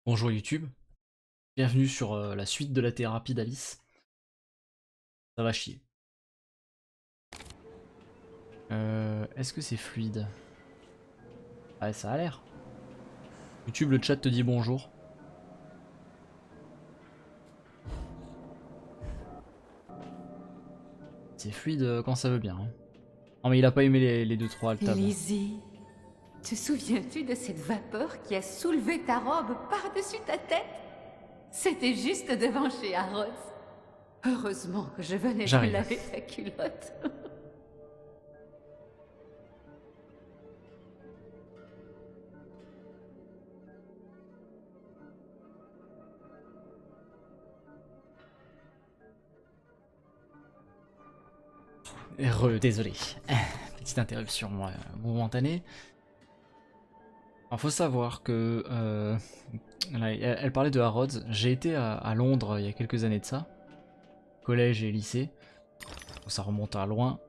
Bonjour YouTube, bienvenue sur la suite de la thérapie d'Alice. Ça va chier. Est-ce que c'est fluide? Ouais, ça a l'air. YouTube, le chat te dit bonjour. C'est fluide quand ça veut bien, hein. Non mais il a pas aimé les 2-3 altabs. Lizzie, te souviens-tu de cette vapeur qui a soulevé ta robe par-dessus ta tête? C'était juste devant chez Harrods. Heureusement que je venais de J'arrive. laver ta culotte. Désolé. Petite interruption momentanée. Alors faut savoir que là, elle parlait de Harrods. J'ai été à Londres il y a quelques années de ça. Collège et lycée. Ça remonte à loin.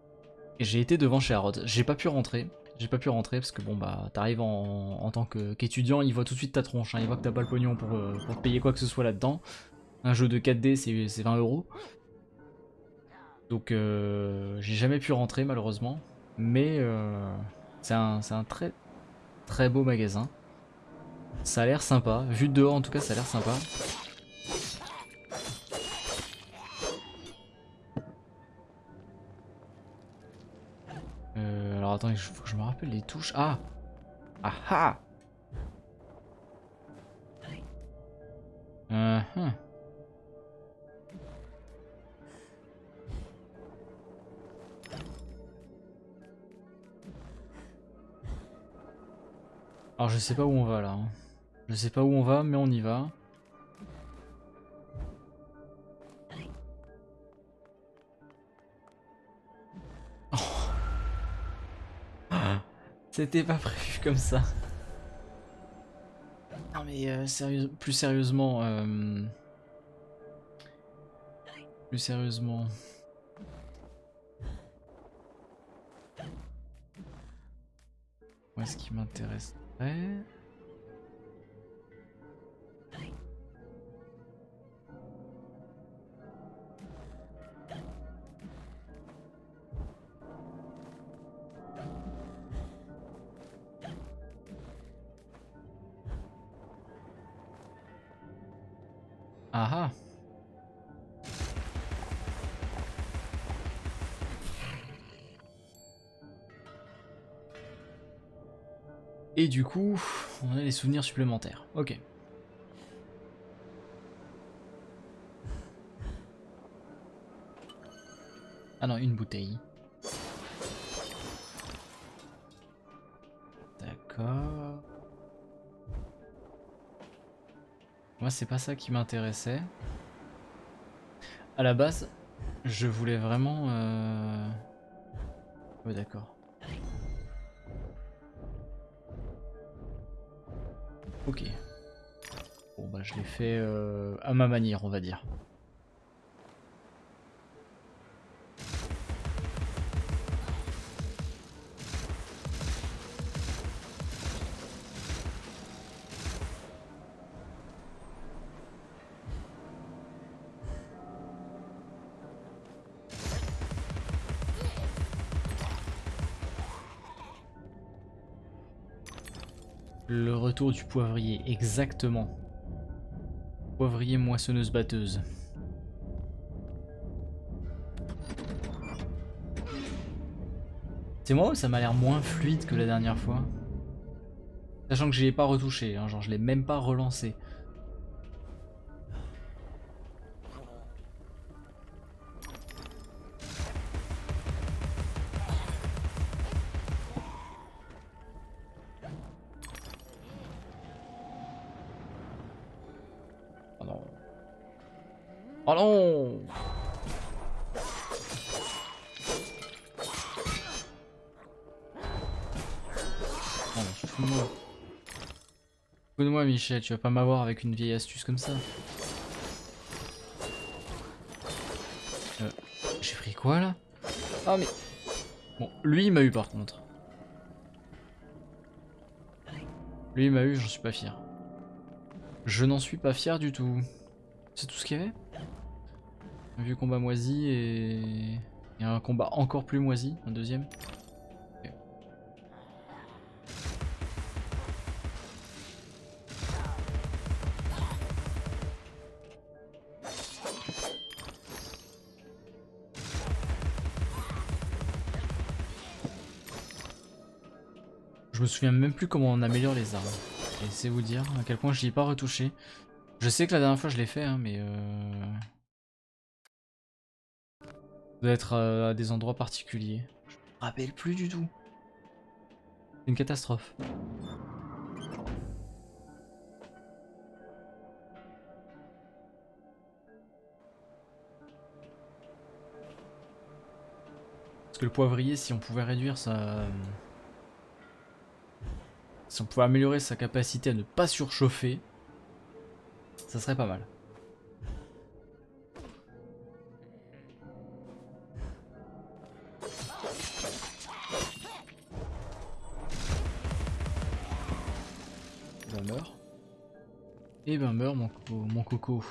Et j'ai été devant chez Harrods. J'ai pas pu rentrer. J'ai pas pu rentrer parce que bon bah t'arrives en tant qu'étudiant, il voit tout de suite ta tronche, hein, il voit que t'as pas le pognon pour te payer quoi que ce soit là-dedans. Un jeu de 4D c'est 20 euros. Donc j'ai jamais pu rentrer malheureusement. Mais c'est un très très beau magasin. Ça a l'air sympa. Vu de dehors en tout cas ça a l'air sympa. Alors attends, il faut que je me rappelle les touches. Ah. Ah ah. Hum. Alors je sais pas où on va là, hein. Je sais pas où on va mais on y va. C'était pas prévu comme ça. Non mais plus sérieusement, plus sérieusement. Moi ce qui m'intéresserait... Ah ah. Et du coup, on a les souvenirs supplémentaires. Ok. Ah non, une bouteille. D'accord. Moi c'est pas ça qui m'intéressait. À la base, je voulais vraiment... Ouais d'accord. Ok. Bon bah je l'ai fait à ma manière on va dire. Le retour du poivrier, exactement. Poivrier moissonneuse batteuse. C'est moi ou ça m'a l'air moins fluide que la dernière fois? Sachant que je l'ai pas retouché, hein, genre je l'ai même pas relancé. Oh non. Oh non. Oh non, fous-moi. Fous-moi Michel, tu vas pas m'avoir avec une vieille astuce comme ça. Euh, j'ai pris quoi là? Ah mais... Bon, lui il m'a eu par contre. Lui il m'a eu, j'en suis pas fier. Je n'en suis pas fier du tout. C'est tout ce qu'il y avait? Un vieux combat moisi et un combat encore plus moisi, un deuxième. Okay. Je me souviens même plus comment on améliore les armes. Et c'est vous dire à quel point je n'y ai pas retouché. Je sais que la dernière fois je l'ai fait, hein, mais ça doit être à des endroits particuliers. Je me rappelle plus du tout. C'est une catastrophe. Parce que le poivrier, si on pouvait réduire sa... Si on pouvait améliorer sa capacité à ne pas surchauffer, ça serait pas mal. Ben meurs. Et ben meurs mon coco.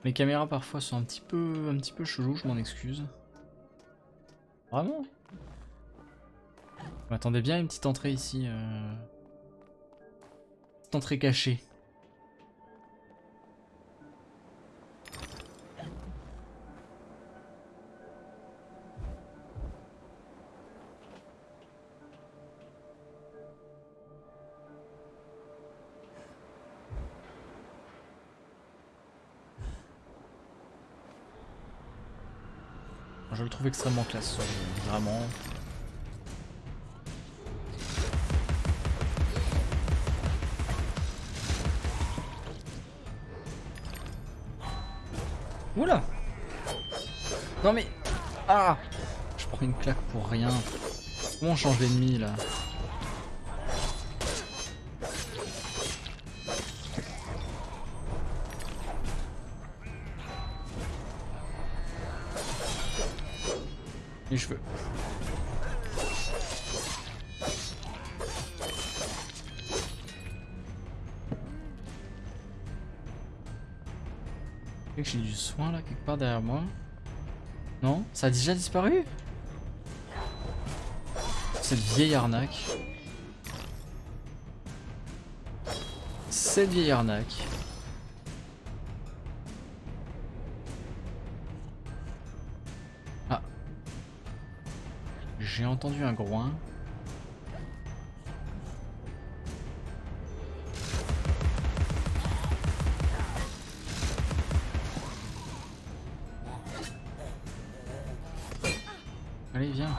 Mes caméras parfois sont un petit peu chelou, je m'en excuse. Vraiment? Je m'attendais bien à une petite entrée ici. Petite entrée cachée. Je le trouve extrêmement classe, vraiment. Oula! Non mais... Ah! Je prends une claque pour rien. Comment on change d'ennemi là? Les cheveux. J'ai du soin là quelque part derrière moi. Non? Ça a déjà disparu? Cette vieille arnaque. Cette vieille arnaque. Ah. J'ai entendu un groin. Allez, viens.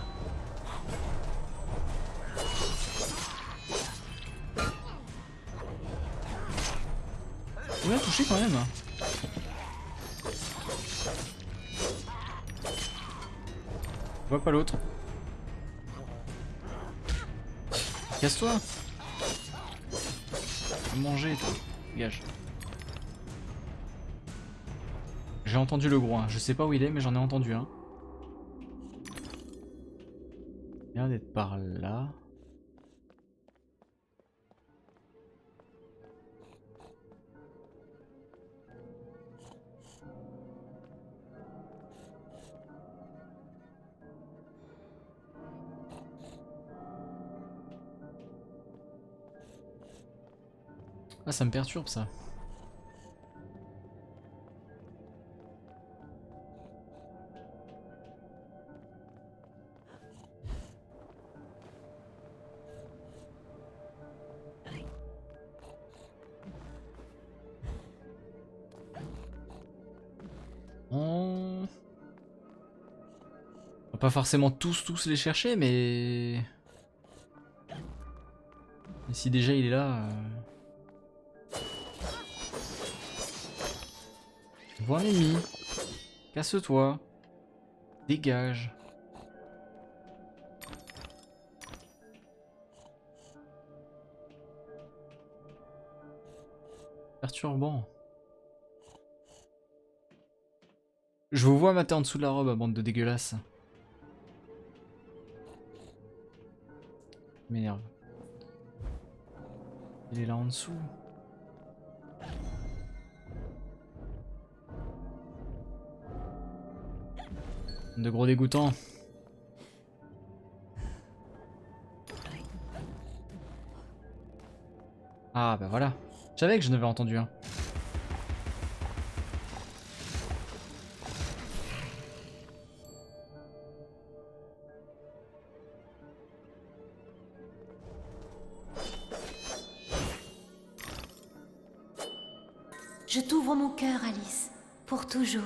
On a touché quand même. Je vois pas l'autre. Casse-toi. Manger, toi. Dégage. J'ai entendu le groin. Je sais pas où il est, mais j'en ai entendu un. Il a l'air d'être par là. Ah, ça me perturbe ça. On va pas forcément tous les chercher, mais si déjà il est là... Je vois un ennemi. Casse-toi. Dégage. Perturbant. Je vous vois mater en dessous de la robe, bande de dégueulasses. M'énerve. Il est là en dessous. De gros dégoûtants. Ah bah voilà. Je savais que je n'avais entendu un. Je t'ouvre mon cœur, Alice. Pour toujours.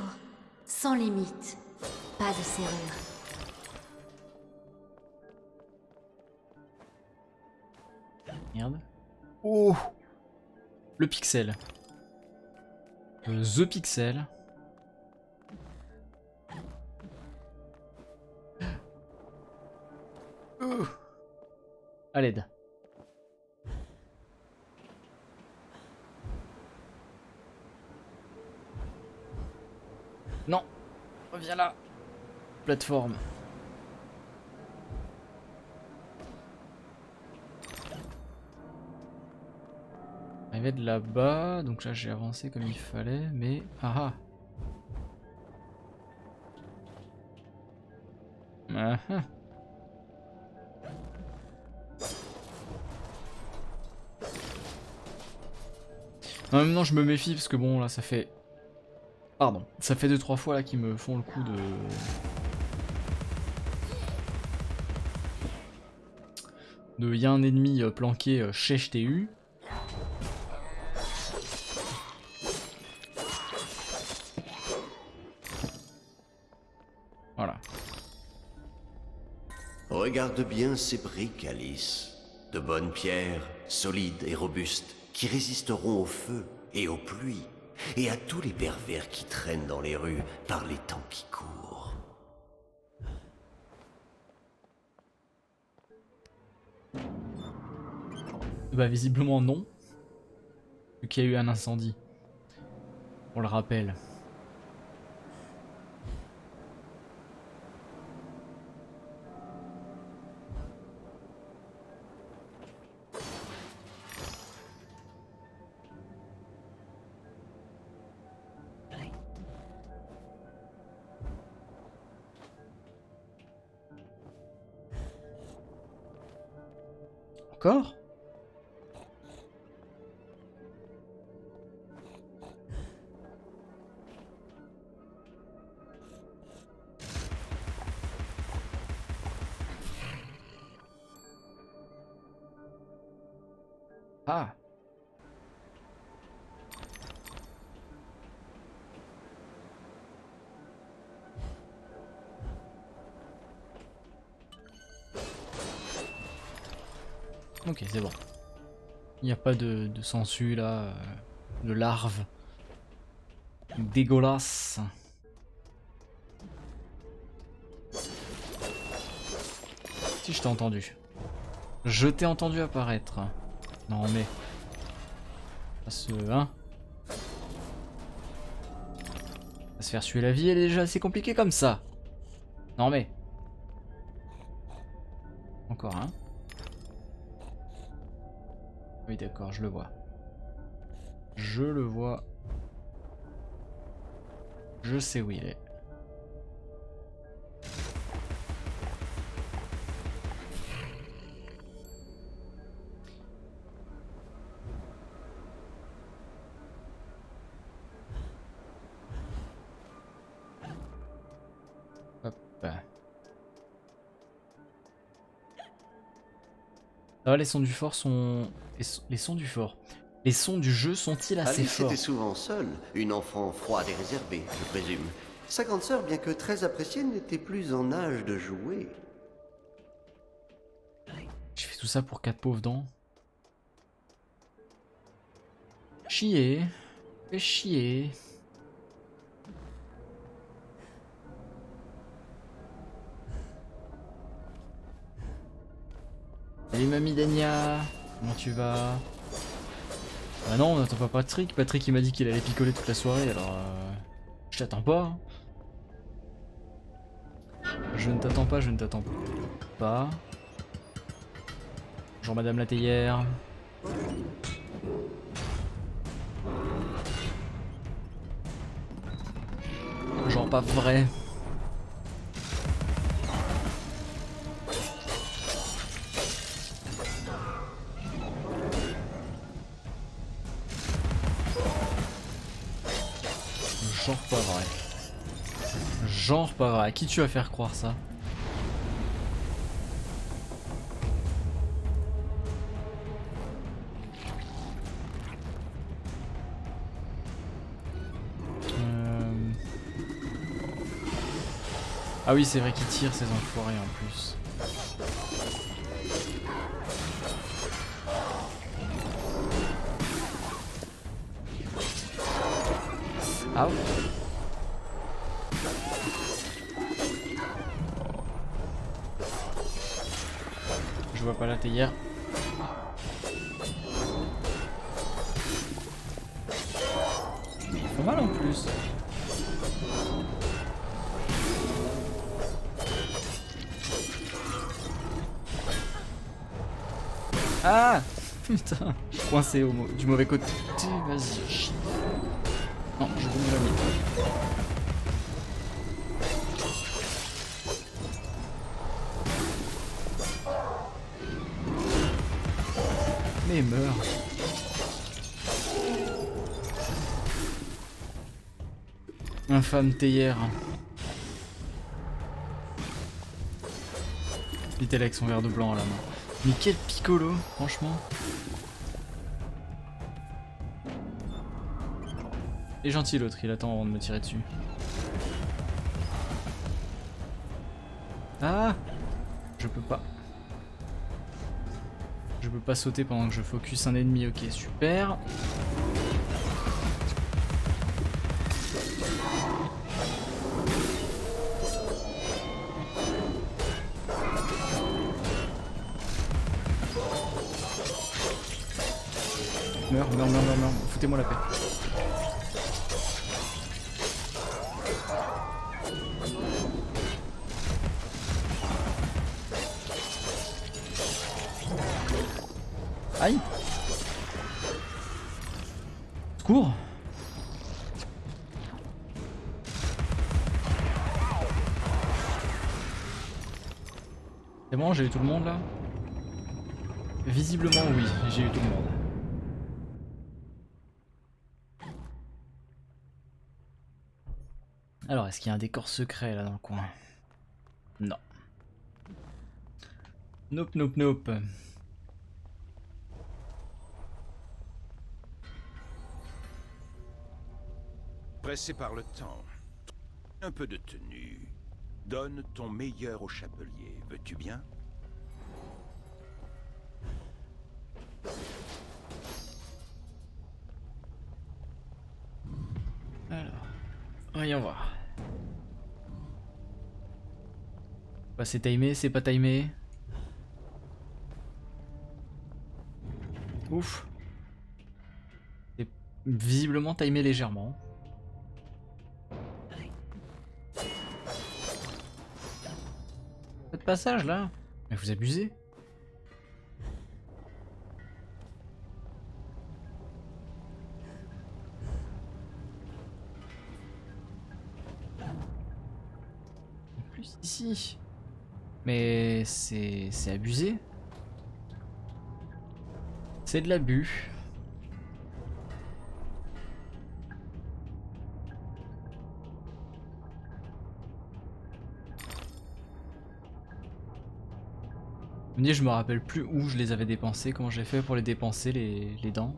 Sans limite. Pas de serrure. Merde. Oh! Le pixel. The pixel. À l'aide. Non! Reviens là! Plateforme. Arrivé de là-bas, donc là j'ai avancé comme il fallait, mais... Ah ah! Ah ah! Non, maintenant je me méfie parce que bon là ça fait... Pardon, ça fait 2-3 fois là qu'ils me font le coup de y a un ennemi planqué chez HTU. Voilà. Regarde bien ces briques, Alice. De bonnes pierres, solides et robustes, qui résisteront au feu et aux pluies, et à tous les pervers qui traînent dans les rues par les temps qui courent. Bah visiblement non. Vu qu'il y a eu un incendie. On le rappelle. Encore ? Ah! Ok, c'est bon. Il n'y a pas de sangsue là, de larves. Dégueulasse. Si je t'ai entendu. Je t'ai entendu apparaître. Non mais... Ça se... Hein? Se faire suer la vie, elle est déjà assez compliquée comme ça. Non mais... Encore un. Oui d'accord, je le vois. Je le vois. Je sais où il est. Hop. Ça va, les sons du fort sont... Les sons du fort. Les sons du jeu sont-ils assez Alice forts? était souvent seule, une enfant froide et réservée, je présume. Sa grande sœur, bien que très appréciée, n'était plus en âge de jouer. J'ai fait tout ça pour 4 pauvres dents. Chier. Fais chier. Salut mamie Dania. Comment tu vas? Bah non, on n'attend pas Patrick. Patrick il m'a dit qu'il allait picoler toute la soirée, alors je t'attends pas. Hein. Je ne t'attends pas, je ne t'attends pas. Bonjour Madame la théière. Genre pas vrai. Genre pas vrai. Genre pas vrai. À qui tu vas faire croire ça? Ah oui, c'est vrai qu'ils tirent ces enfoirés en plus. Ah ouais. Je vois pas la théière. Mais il faut mal en plus. Ah putain, je suis coincé du mauvais côté. Vas-y, chie. Non, je vais m'éloigner. Mais meurs. Infâme théière. Il était là avec son verre de blanc à la main. Mais quel piccolo, franchement. Et gentil l'autre, il attend avant de me tirer dessus. Ah! Je peux pas. Je peux pas sauter pendant que je focus un ennemi, ok, super. Meurs, foutez-moi la paix. Aïe! Secours! C'est bon, j'ai eu tout le monde là? Visiblement oui, j'ai eu tout le monde. Alors, est-ce qu'il y a un décor secret là dans le coin? Non. Nope, nope, nope. Pressé par le temps, un peu de tenue. Donne ton meilleur au chapelier, veux-tu bien? Alors, voyons voir. Bah, c'est timé, c'est pas timé. Ouf. C'est visiblement timé légèrement. Votre passage là? Mais vous abusez. En plus ici. Mais c'est abusé. C'est de l'abus. Je me rappelle plus où je les avais dépensés, comment j'ai fait pour les dépenser les dents.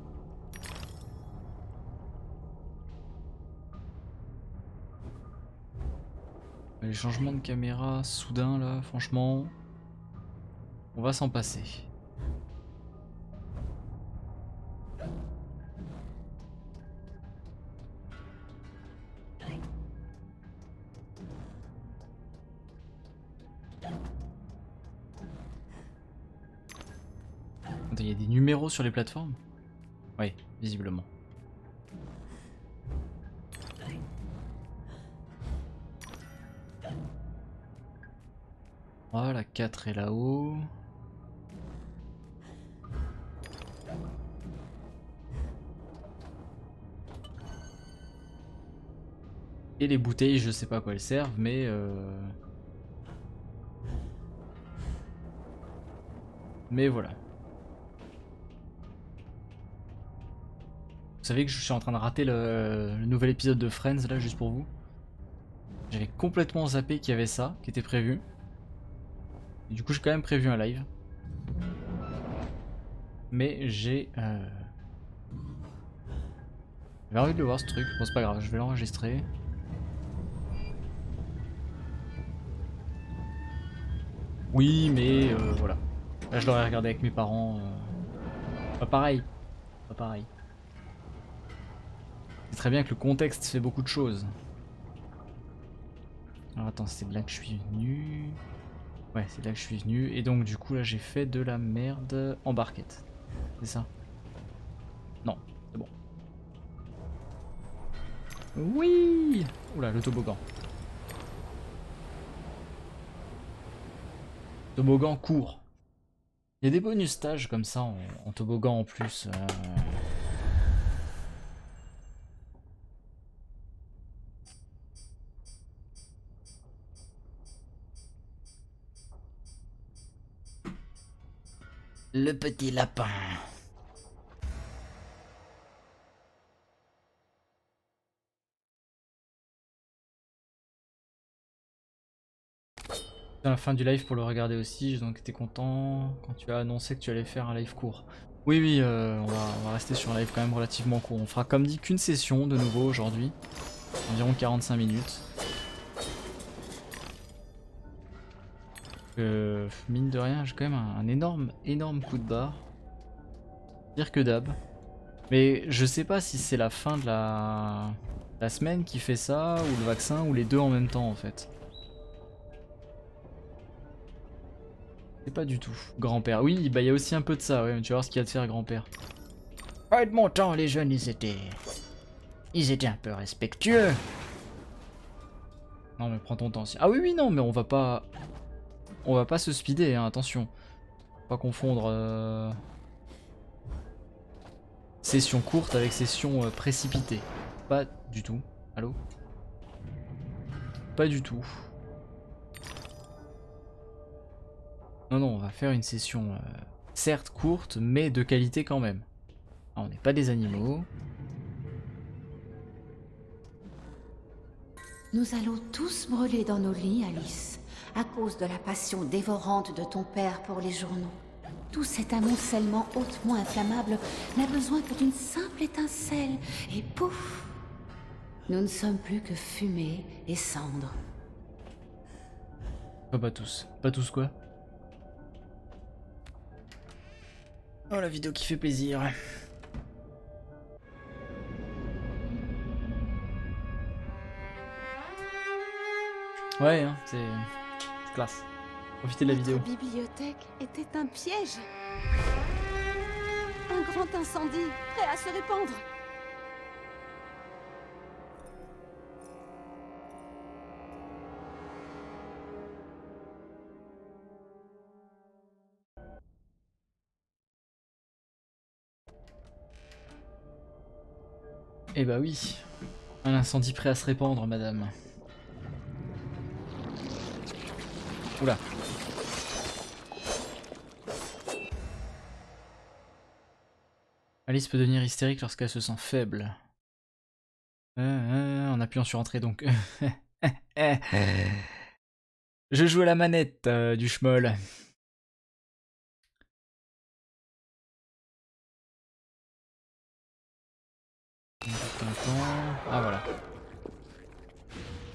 Les changements de caméra soudain là, franchement, on va s'en passer. Il y a des numéros sur les plateformes. Oui, visiblement. Voilà, 4 est là-haut. Et les bouteilles, je sais pas à quoi elles servent, mais voilà. Vous savez que je suis en train de rater le nouvel épisode de Friends là, juste pour vous. J'avais complètement zappé qu'il y avait ça, qui était prévu. Et du coup, j'ai quand même prévu un live. Mais j'avais envie de le voir ce truc. Bon, c'est pas grave, je vais l'enregistrer. Oui, mais voilà. Là, je l'aurais regardé avec mes parents. Pas pareil. Pas pareil. C'est très bien que le contexte fait beaucoup de choses. Alors attends, c'est là que je suis venu. Ouais, c'est là que je suis venu. Et donc du coup là j'ai fait de la merde en barquette. C'est ça? Non, c'est bon. Oui! Oula, le toboggan. Toboggan court. Il y a des bonus stages comme ça en toboggan en plus. Le petit lapin. C'est la fin du live pour le regarder aussi, j'ai donc été content quand tu as annoncé que tu allais faire un live court. Oui, oui, on va rester sur un live quand même relativement court. On fera comme dit qu'une session de nouveau aujourd'hui, environ 45 minutes. Mine de rien, j'ai quand même un énorme coup de barre. Pire que d'hab. Mais je sais pas si c'est la fin de la semaine qui fait ça, ou le vaccin, ou les deux en même temps en fait. C'est pas du tout. Grand-père. Oui, bah il y a aussi un peu de ça, ouais, tu vas voir ce qu'il y a de faire grand-père. Ah, de mon temps, les jeunes, ils étaient un peu respectueux. Non mais prends ton temps. Ah oui, oui, non, mais on va pas se speeder, hein, attention. Faut pas confondre session courte avec session précipitée. Pas du tout. Allô? Pas du tout. Non, non, on va faire une session certes courte, mais de qualité quand même. Ah, on n'est pas des animaux. Nous allons tous brûler dans nos lits, Alice, à cause de la passion dévorante de ton père pour les journaux. Tout cet amoncellement hautement inflammable n'a besoin que d'une simple étincelle, et pouf! Nous ne sommes plus que fumée et cendres. Oh, pas tous. Pas tous quoi? Oh, la vidéo qui fait plaisir. Ouais, hein, c'est classe. Profitez de la vidéo. Notre bibliothèque était un piège. Un grand incendie, prêt à se répandre. Eh bah oui, un incendie prêt à se répandre, madame. Oula. Alice peut devenir hystérique lorsqu'elle se sent faible. En appuyant sur entrée donc. Je joue à la manette du schmoll. Ah voilà.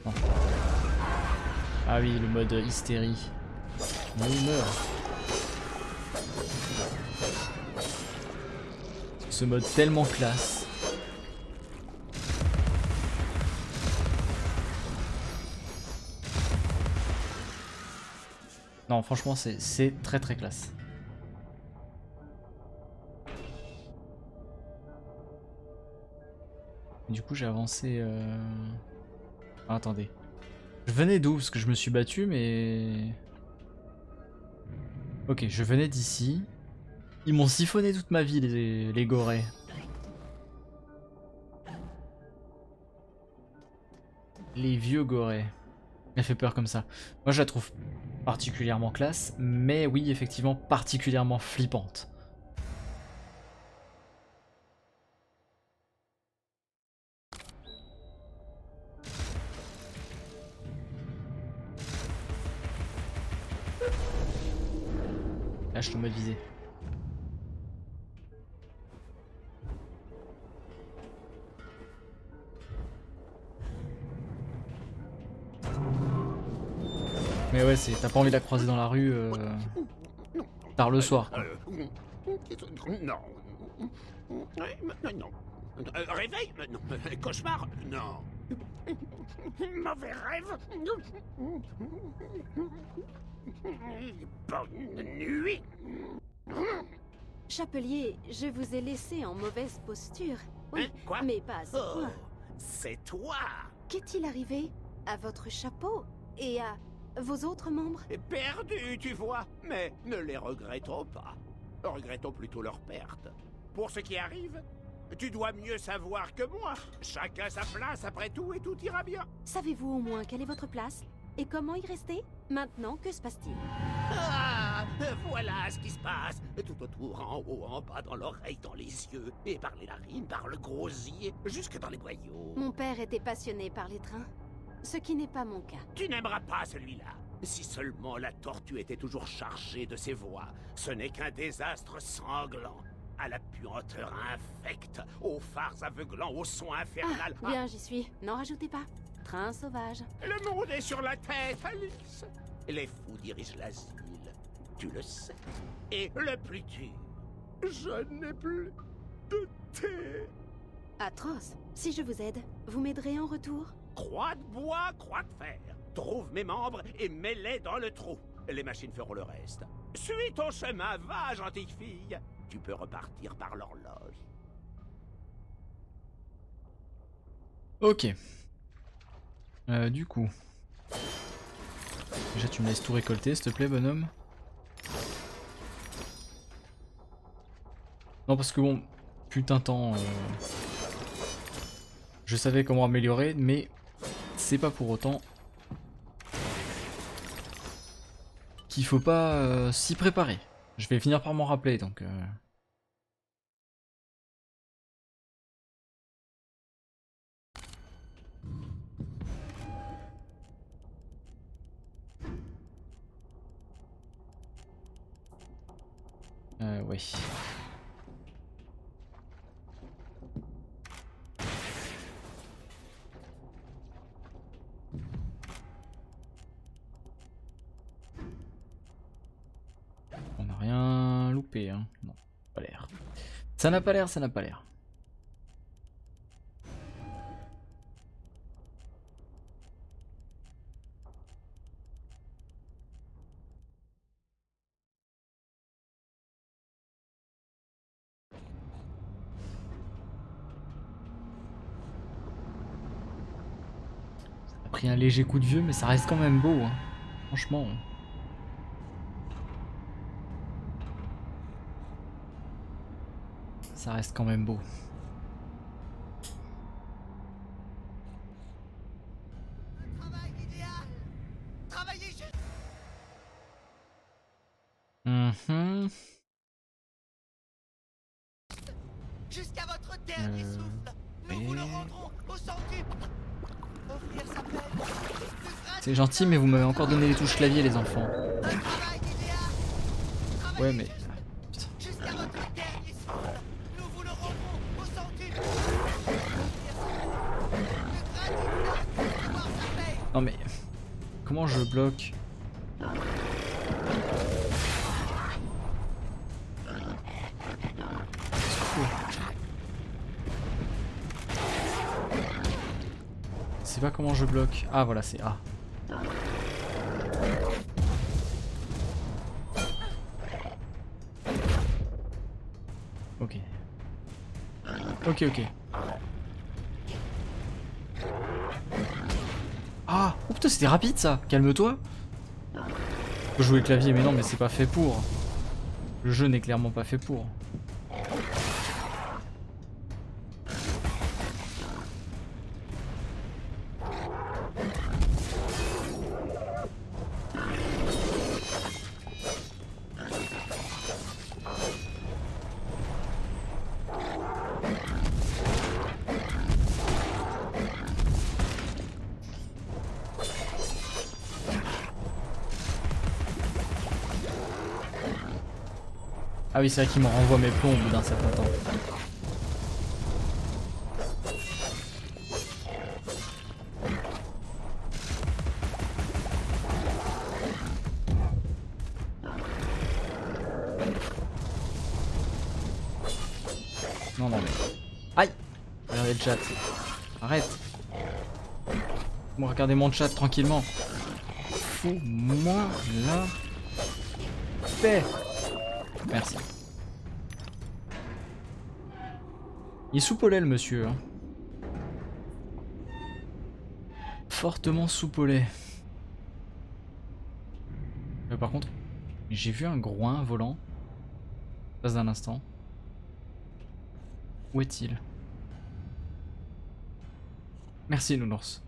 Bon. Ah oui, le mode hystérie. Mais il meurt. Ce mode tellement classe. Non, franchement, c'est très très classe. Du coup j'ai avancé... Ah, attendez. Je venais d'où? Parce que je me suis battu mais... Ok, je venais d'ici. Ils m'ont siphonné toute ma vie les gorées. Les vieux gorées. Elle fait peur comme ça. Moi je la trouve particulièrement classe, mais oui effectivement particulièrement flippante. Là je tombe mode visée. Mais ouais, t'as pas envie de la croiser dans la rue tard le soir. Quoi. Non. Non. Réveil? Non. Cauchemar? Non. Mauvais rêve? Bonne nuit. Chapelier, je vous ai laissé en mauvaise posture. Oui, Hein? Quoi? mais pas à ce Oh, point. c'est toi. Qu'est-il arrivé à votre chapeau et à vos autres membres? Perdu, tu vois. Mais ne les regrettons pas. Regrettons plutôt leur perte. Pour ce qui arrive, tu dois mieux savoir que moi. Chacun sa place après tout et tout ira bien. Savez-vous au moins quelle est votre place? Et comment y rester? Maintenant, que se passe-t-il? Ah, voilà ce qui se passe. Tout autour, en haut, en bas, dans l'oreille, dans les yeux. Et par les narines, par le gosier, jusque dans les boyaux. Mon père était passionné par les trains, ce qui n'est pas mon cas. Tu n'aimeras pas celui-là. Si seulement la tortue était toujours chargée de ses voix. Ce n'est qu'un désastre sanglant. À la puanteur infecte, aux phares aveuglants, au son infernal. Ah, bien, j'y suis. N'en rajoutez pas. Train sauvage. Le monde est sur la tête, Alice. Les fous dirigent l'asile. Tu le sais. Et le plus dur, je n'ai plus de thé. Atroce. Si je vous aide, vous m'aiderez en retour? Croix de bois, croix de fer. Trouve mes membres et mets-les dans le trou. Les machines feront le reste. Suis ton chemin, va, gentille fille. Tu peux repartir par l'horloge. Ok. Du coup... Déjà tu me laisses tout récolter s'il te plaît bonhomme. Non parce que bon, putain de temps... Je savais comment améliorer mais c'est pas pour autant qu'il faut pas s'y préparer. Je vais finir par m'en rappeler donc... ouais. On n'a rien loupé, hein. Non, pas l'air. Ça n'a pas l'air, ça n'a pas l'air. Pris un léger coup de vieux mais ça reste quand même beau hein. Franchement ça reste quand même beau. Jusqu'à votre dernier souffle, nous vous le rendrons au centuple. Offrir sa peine. C'est gentil mais vous m'avez encore donné les touches clavier les enfants. Ouais mais... Putain. Jusqu'à votre dernier souffle, nous vous le rendrons au centuple. Non mais... Comment je bloque? Je sais pas comment je bloque. Ah voilà c'est A. Ok. Ok ok. Ah, oh putain, c'était rapide ça. Calme-toi. Faut jouer clavier, mais non, mais c'est pas fait pour. Le jeu n'est clairement pas fait pour. Ah oui, c'est vrai qu'il me renvoie mes plombs au bout d'un certain temps. Non, non, mais... Aïe! Regardez le chat. Arrête! Moi, regardez mon chat tranquillement. Fous-moi la paix! Merci. Il est soupolé le monsieur. Hein. Fortement soupolé. Par contre, j'ai vu un groin volant. Passe d'un instant. Où est-il? Merci Nounours.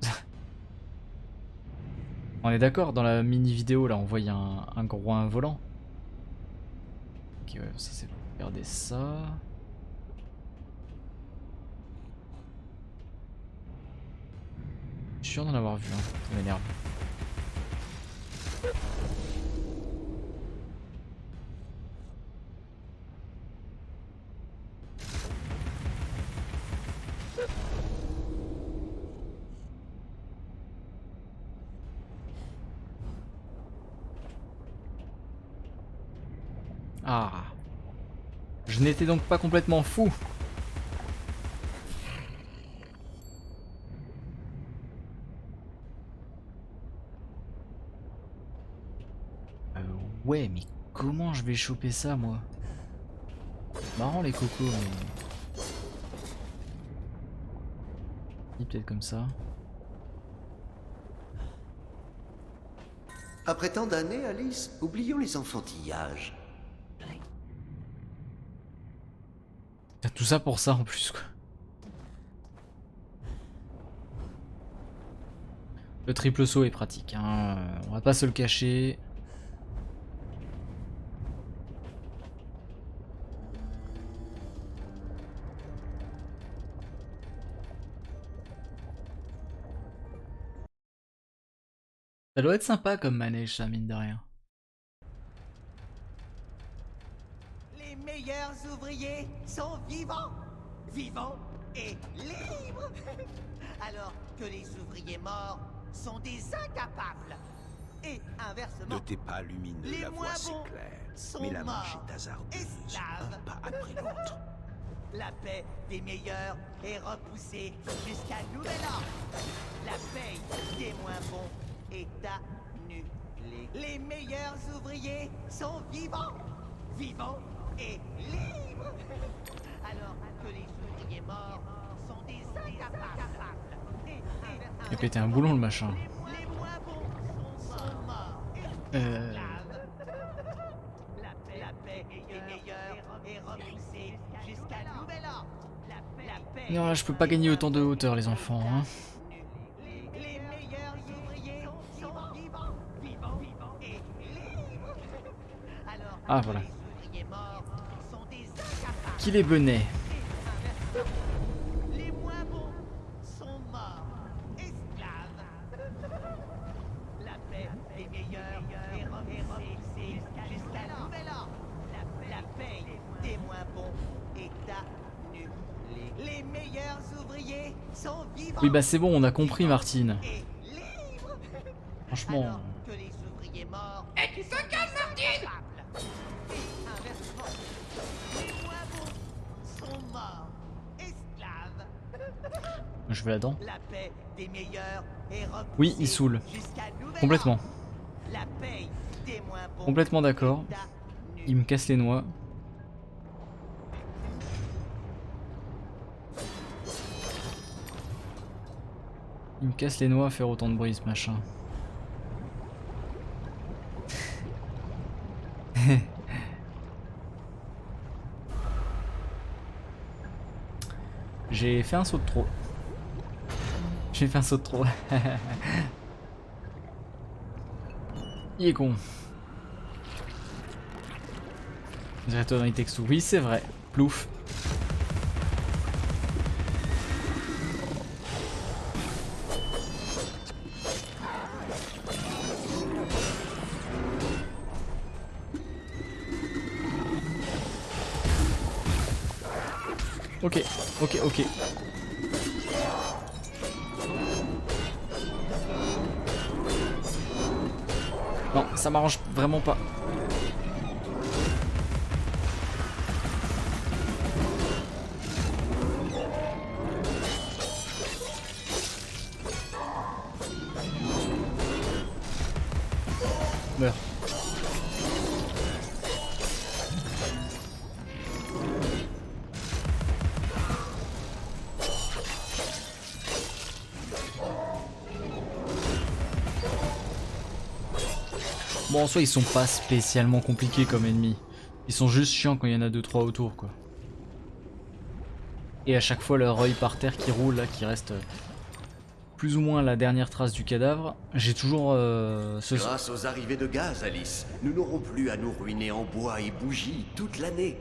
On est d'accord, dans la mini vidéo là on voyait un groin volant. Ok ouais, ça c'est... Regardez ça. Je suis sûr d'en avoir vu, hein. Ça m'énerve. Ah. Je n'étais donc pas complètement fou. Ouais, mais comment je vais choper ça, moi? Marrant les cocos, mais... Peut-être comme ça. Après tant d'années, Alice, oublions les enfantillages. T'as tout ça pour ça en plus, quoi. Le triple saut est pratique, hein. On va pas se le cacher. Ça doit être sympa comme manège, ça, mine de rien. Les meilleurs ouvriers sont vivants. Vivants et libres. Alors que les ouvriers morts sont des incapables. Et inversement, De tes pas lumineux, les la voie moins bons s'éclaire, sont mais la marche morts, est hasardeuse, esclaves. un pas après l'autre. La paix des meilleurs est repoussée jusqu'à nouvel ordre. La paix des moins bons est annulée. Les meilleurs ouvriers sont vivants. Vivants et libres. Alors que les ouvriers morts sont des incapables. Il a pété un boulon le machin. Les moins bons sont morts. Esclaves. La paix des meilleurs est repoussée jusqu'à nouvel ordre. La paix Non, là je peux pas gagner autant de hauteur, les enfants. Hein. Les meilleurs ouvriers sont vivants, vivants et libres. Alors Ah voilà. les ouvriers morts sont des incapables. Qui les benait? Les moins bons sont morts, esclaves. La paix des meilleurs est repoussée jusqu'à nouvel ordre. La paix des moins bons est annulée. Les meilleurs ouvriers sont vivants. Oui bah c'est bon, on a compris Martine. Et libres. Franchement. Alors que les ouvriers morts. Et tu te calmes, Martine. Et inversement, les moins bons sont morts, esclaves. Je veux la dent. La paix des meilleurs est repoussée Oui, il saoule. jusqu'à nouvel Complètement. ordre. La paix des moins bons Complètement d'accord. est annulée. Il me casse les noix. Il me casse les noix à faire autant de bruit ce machin. J'ai fait un saut de trop. J'ai fait un saut de trop. Il est con. Directeur dans les textos. Oui, c'est vrai. Plouf. Ok, ok, ok. Non, ça m'arrange vraiment pas. Meurs. Bon, en soi, ils sont pas spécialement compliqués comme ennemis. Ils sont juste chiants quand il y en a 2-3 autour, quoi. Et à chaque fois, leur œil par terre qui roule, là, qui reste plus ou moins la dernière trace du cadavre. J'ai toujours Grâce aux arrivées de gaz, Alice, nous n'aurons plus à nous ruiner en bois et bougies toute l'année.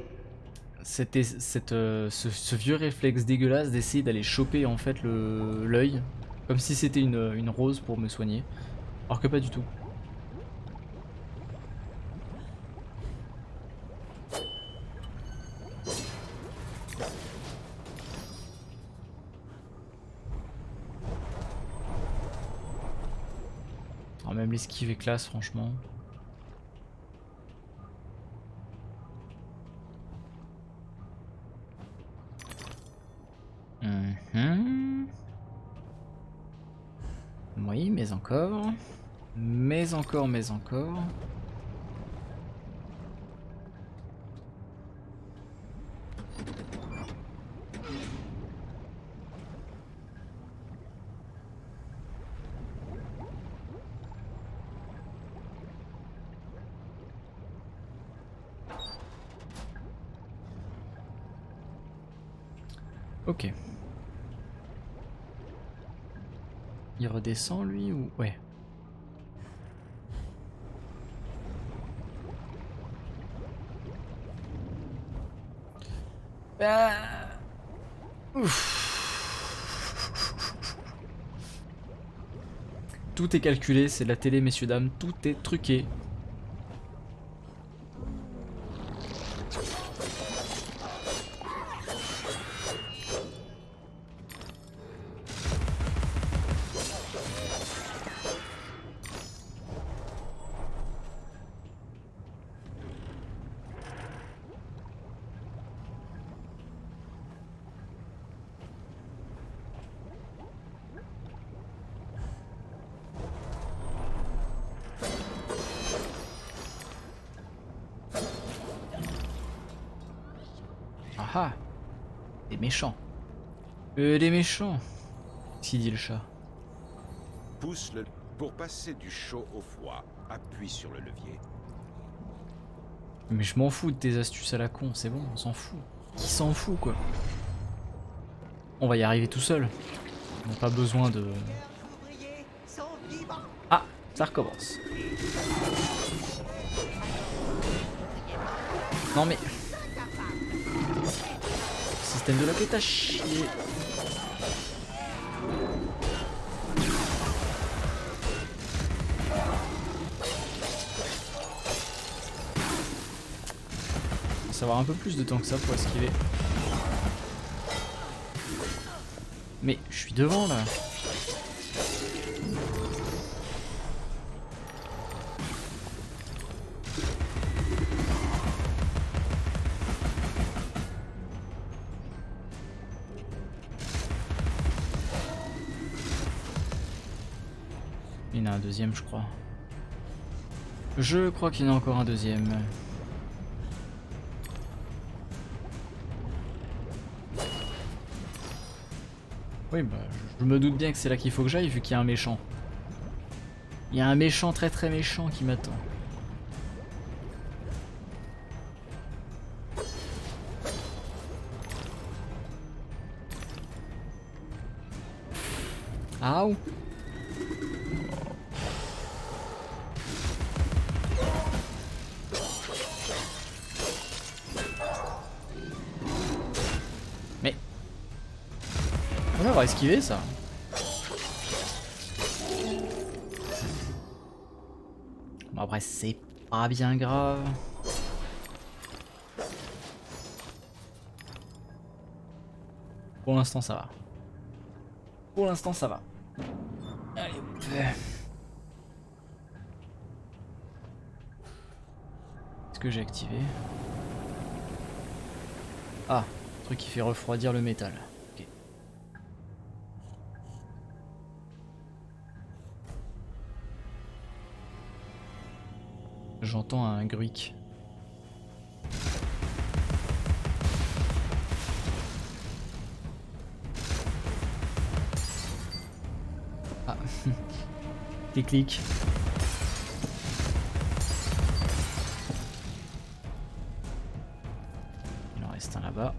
ce vieux réflexe dégueulasse d'essayer d'aller choper en fait l'œil, comme si c'était une rose pour me soigner, alors que pas du tout. Alors même l'esquive est classe, franchement. Oui, mais encore. Mais encore, mais encore. Ok. Il redescend lui ou... Ouais. Tout est calculé, c'est de la télé, messieurs dames, tout est truqué. Ah, des méchants. Des méchants, si dit le chat. Pousse le... Pour passer du chaud au froid, appuie sur le levier. Mais je m'en fous de tes astuces à la con, c'est bon, on s'en fout. Qui s'en fout, quoi? On va y arriver tout seul. On n'a pas besoin de... Ah, ça recommence. Non mais... Système de lock est à chier. Ça va avoir un peu plus de temps que ça pour esquiver. Mais je suis devant là. Il y en a un deuxième, je crois. Je crois qu'il y en a encore un deuxième. Oui, bah, je me doute bien que c'est là qu'il faut que j'aille vu qu'il y a un méchant. Il y a un méchant très très méchant qui m'attend. Aouh! Mais... on va avoir esquivé ça. Bon après c'est pas bien grave. Pour l'instant ça va. Pour l'instant ça va. Allez hop. Est-ce que j'ai activé? Ah, truc qui fait refroidir le métal. Ok. J'entends un gruic. Ah, clic. Il en reste un là-bas.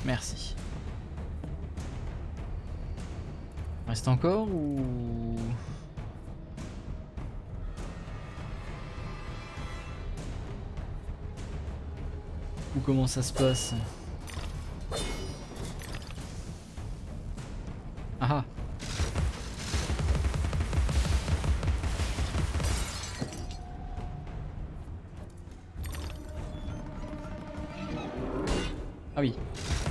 Merci. Reste encore ou... ou comment ça se passe? Ah ah. Ah oui.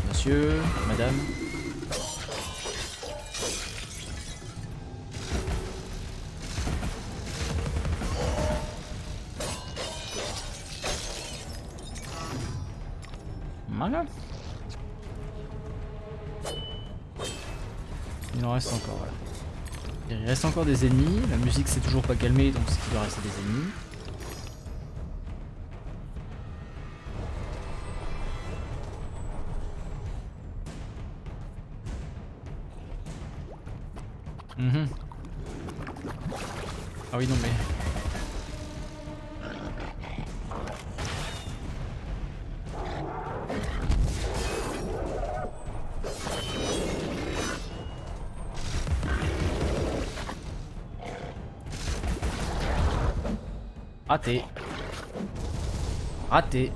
Monsieur, madame. Voilà. Il en reste encore, voilà. Il reste encore des ennemis, la musique s'est toujours pas calmée, donc c'est qu'il doit rester des ennemis. Ah oui non mais... raté. Raté.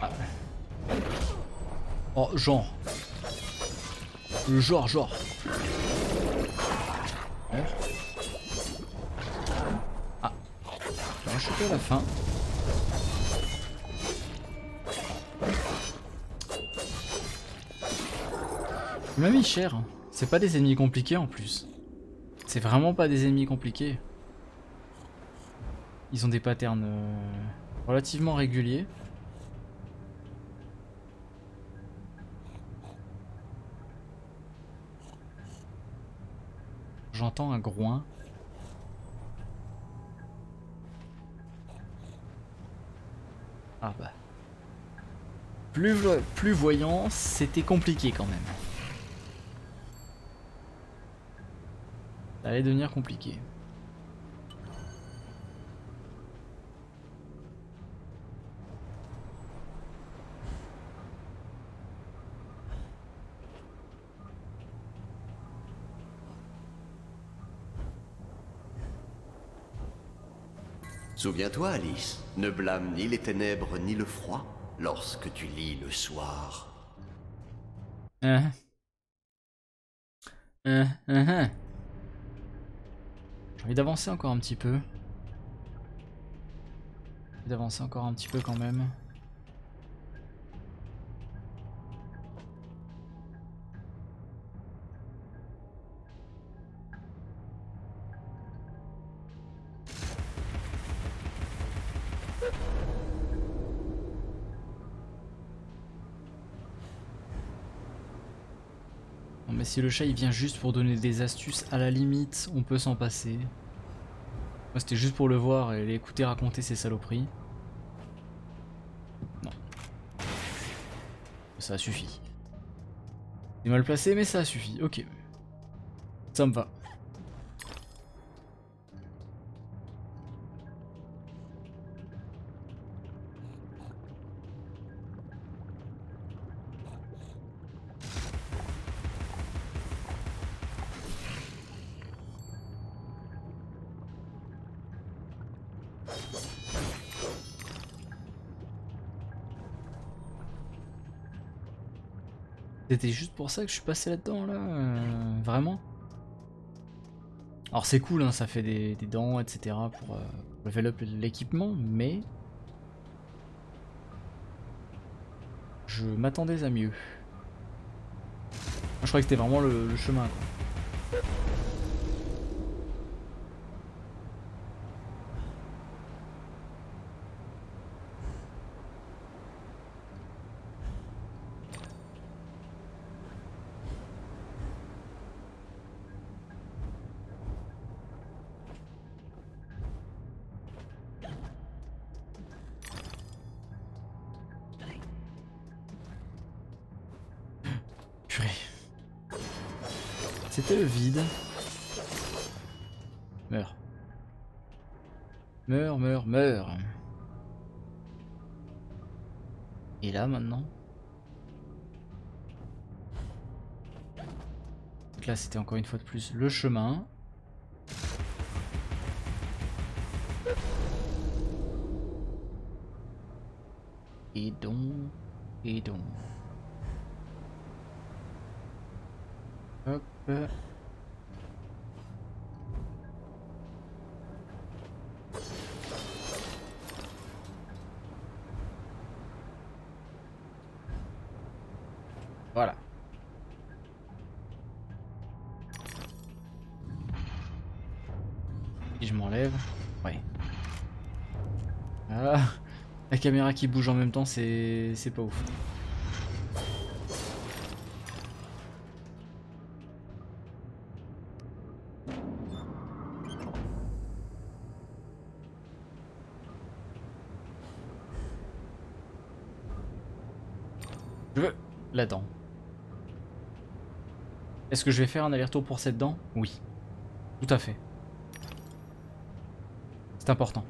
Ah. Oh, genre. Genre. Ah. Je vais choper à la fin. Il m'a mis cher. C'est pas des ennemis compliqués en plus. C'est vraiment pas des ennemis compliqués. Ils ont des patterns relativement réguliers. J'entends un groin. Ah bah. Plus voyant, c'était compliqué quand même. Ça allait devenir compliqué. Souviens-toi, Alice, ne blâme ni les ténèbres ni le froid lorsque tu lis le soir. Hein. J'ai envie d'avancer encore un petit peu. D'avancer encore un petit peu quand même. Si le chat il vient juste pour donner des astuces, à la limite, on peut s'en passer. Moi c'était juste pour le voir et l'écouter raconter ses saloperies. Non. Ça a suffi. C'est mal placé mais ça a suffi, ok. Ça me va. C'était juste pour ça que je suis passé là-dedans, là, vraiment. Alors c'est cool, hein, ça fait des dents, etc. pour level up l'équipement, mais... je m'attendais à mieux. Moi, je croyais que c'était vraiment le chemin, quoi. Purée. C'était le vide. Meurs. Meurs, meurs, meurs. Et là maintenant. Donc là c'était encore une fois de plus le chemin. Et donc. Et donc. Hop. Voilà. Et je m'enlève. Ouais. Ah, la caméra qui bouge en même temps, c'est pas ouf. Je veux la dent. Est-ce que je vais faire un aller-retour pour cette dent? Oui. Tout à fait. C'est important.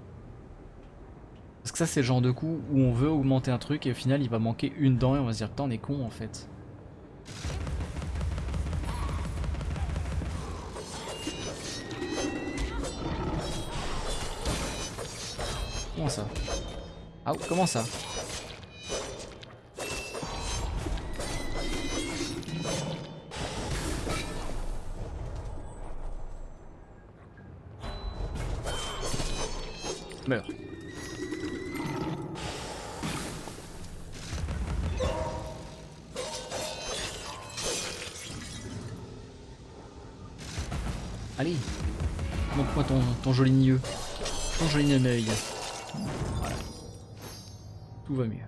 Parce que ça c'est le genre de coup où on veut augmenter un truc et au final il va manquer une dent et on va se dire putain on est con en fait. Comment ça? Ah comment ça? Meurs. Allez, montre-moi ton joli nieu, ton joli œil. Voilà. Tout va mieux.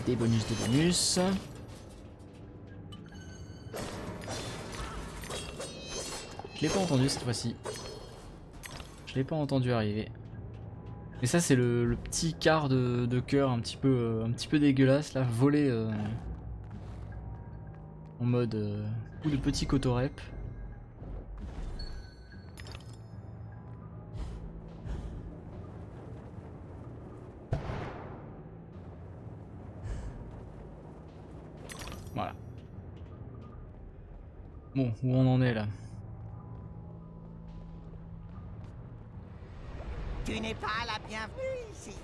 Des bonus, des bonus. Je l'ai pas entendu cette fois-ci. Je l'ai pas entendu arriver. Mais ça c'est le petit quart de cœur un petit peu dégueulasse là, volé en mode coup de petit cotorep. Voilà. Bon, où on en est là? Tu n'es pas la bienvenue ici.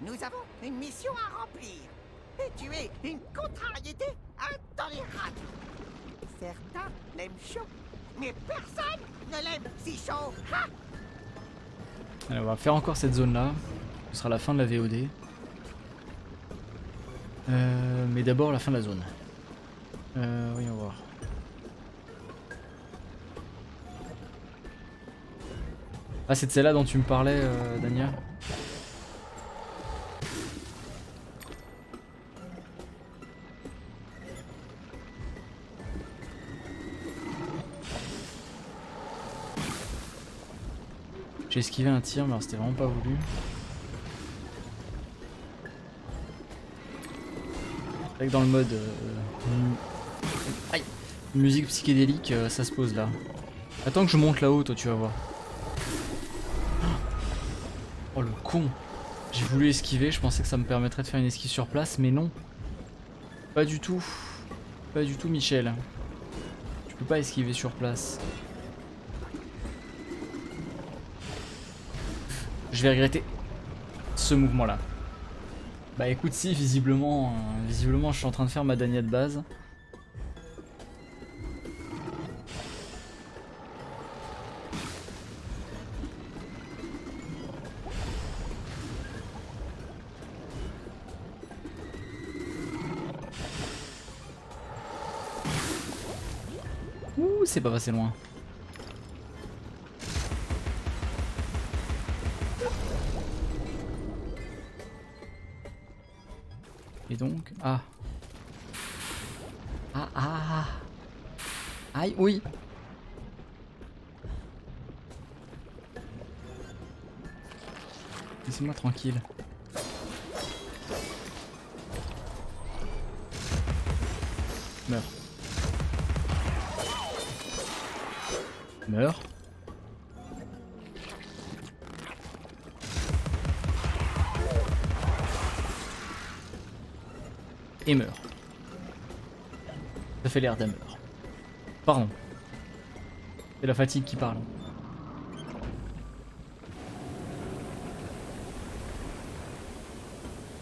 Nous avons une mission à remplir. Et tu es une contrariété intolérable. Certains l'aiment chaud, mais personne ne l'aime si chaud. Ha! Allez, on va faire encore cette zone là. Ce sera la fin de la VOD. Mais d'abord la fin de la zone. Voyons voir. Ah c'est de celle-là dont tu me parlais, Dania? J'ai esquivé un tir, mais alors c'était vraiment pas voulu. C'est vrai que dans le mode aïe, musique psychédélique, ça se pose là. Attends que je monte là-haut, toi, tu vas voir. Oh le con! J'ai voulu esquiver, je pensais que ça me permettrait de faire une esquive sur place, mais non. Pas du tout. Pas du tout, Michel. Tu peux pas esquiver sur place. Je vais regretter ce mouvement-là. Bah écoute, si, visiblement, visiblement, je suis en train de faire ma Dania de base. Ouh, c'est pas passé loin. Et donc, ah. Ah, ah. Aïe, oui. Laissez-moi tranquille. Meurs. Meurs. Et meurt. Ça fait l'air d'un meurt. Pardon. C'est la fatigue qui parle.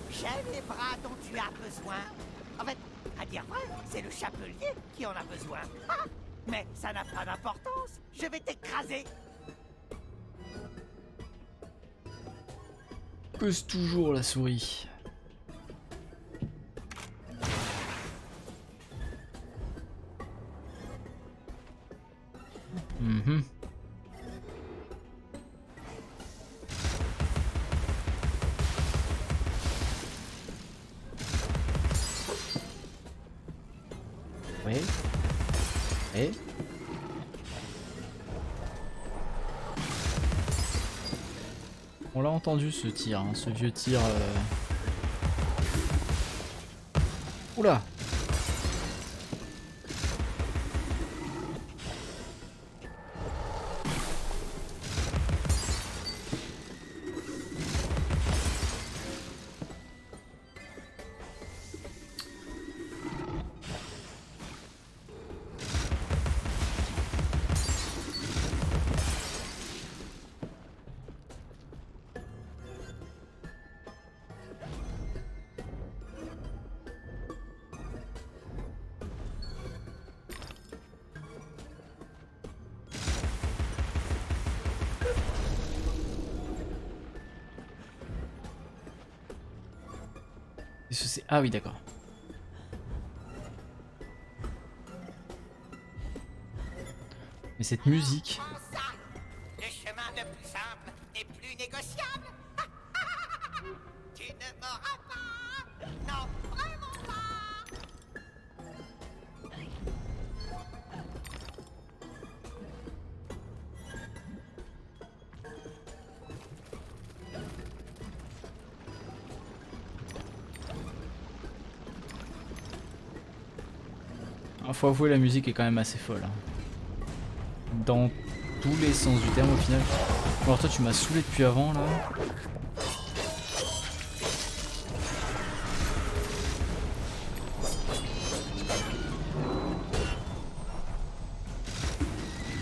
J'ai les bras dont tu as besoin. En fait, à dire vrai, c'est le chapelier qui en a besoin. Ah, mais ça n'a pas d'importance. Je vais t'écraser. Pose toujours la souris. Mhm. Ouais. Et on l'a entendu ce tir, hein, ce vieux tir. Oula. Ah oui, d'accord. Mais cette musique. Le chemin le plus simple et plus négociable. Tu ne m'auras pas. Non, vraiment pas. Faut avouer, la musique est quand même assez folle. Hein. Dans tous les sens du terme au final. Bon, alors toi tu m'as saoulé depuis avant là.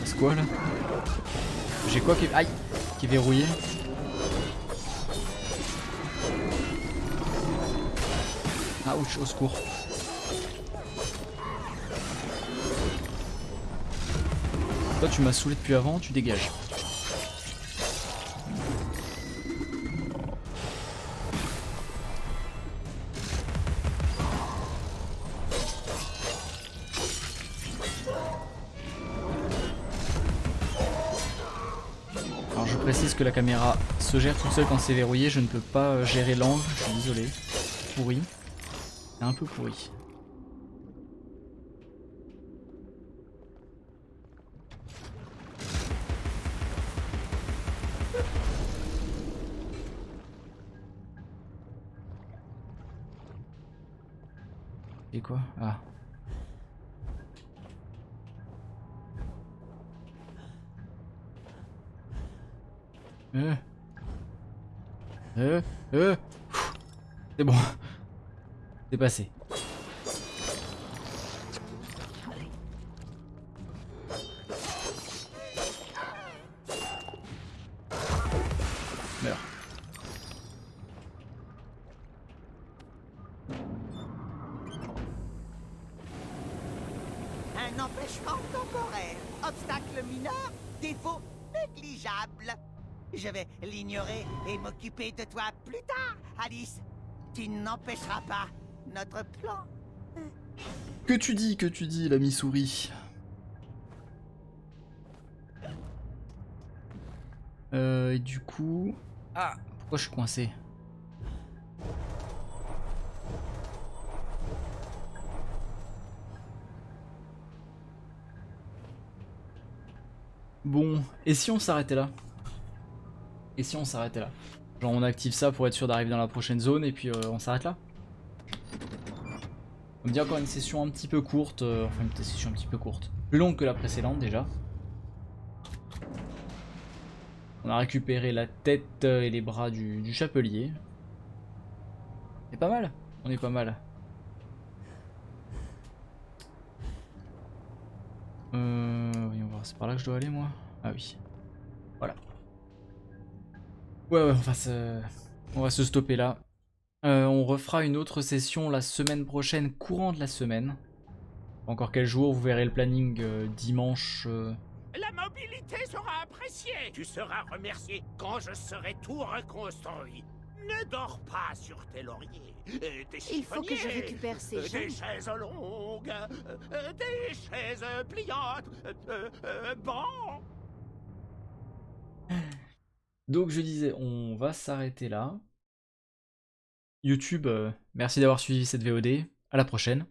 C'est quoi là? J'ai quoi qui... Aïe, qui est verrouillé? Ah ouch, au secours. Toi tu m'as saoulé depuis avant, tu dégages. Alors je précise que la caméra se gère toute seule quand c'est verrouillé, je ne peux pas gérer l'angle, je suis désolé. Pourri. C'est un peu pourri. Et quoi? Ah. Euh. C'est bon. C'est passé. Meurs. Un empêchement temporaire. Obstacle mineur. Défaut négligeable. Je vais l'ignorer et m'occuper de toi plus tard, Alice. Tu n'empêcheras pas notre plan. Que tu dis, l'ami souris? Et du coup... Ah, pourquoi je suis coincé? Bon, et si on s'arrêtait là? Et si on s'arrêtait là? Genre on active ça pour être sûr d'arriver dans la prochaine zone et puis on s'arrête là? On me dit encore une session un petit peu courte, enfin une session un petit peu courte. Plus longue que la précédente déjà. On a récupéré la tête et les bras du chapelier. C'est pas mal, on est pas mal. Voyons voir, c'est par là que je dois aller moi? Ah oui. Voilà. Ouais, on va se stopper là. On refera une autre session la semaine prochaine, courant de la semaine. Encore quel jour, vous verrez le planning dimanche. La mobilité sera appréciée. Tu seras remercié quand je serai tout reconstruit. Ne dors pas sur tes lauriers. Des Il faut que je chiffonniers, récupère ces des gens. chaises longues, des chaises pliantes. Bon. Donc je disais, on va s'arrêter là. YouTube, merci d'avoir suivi cette VOD. À la prochaine.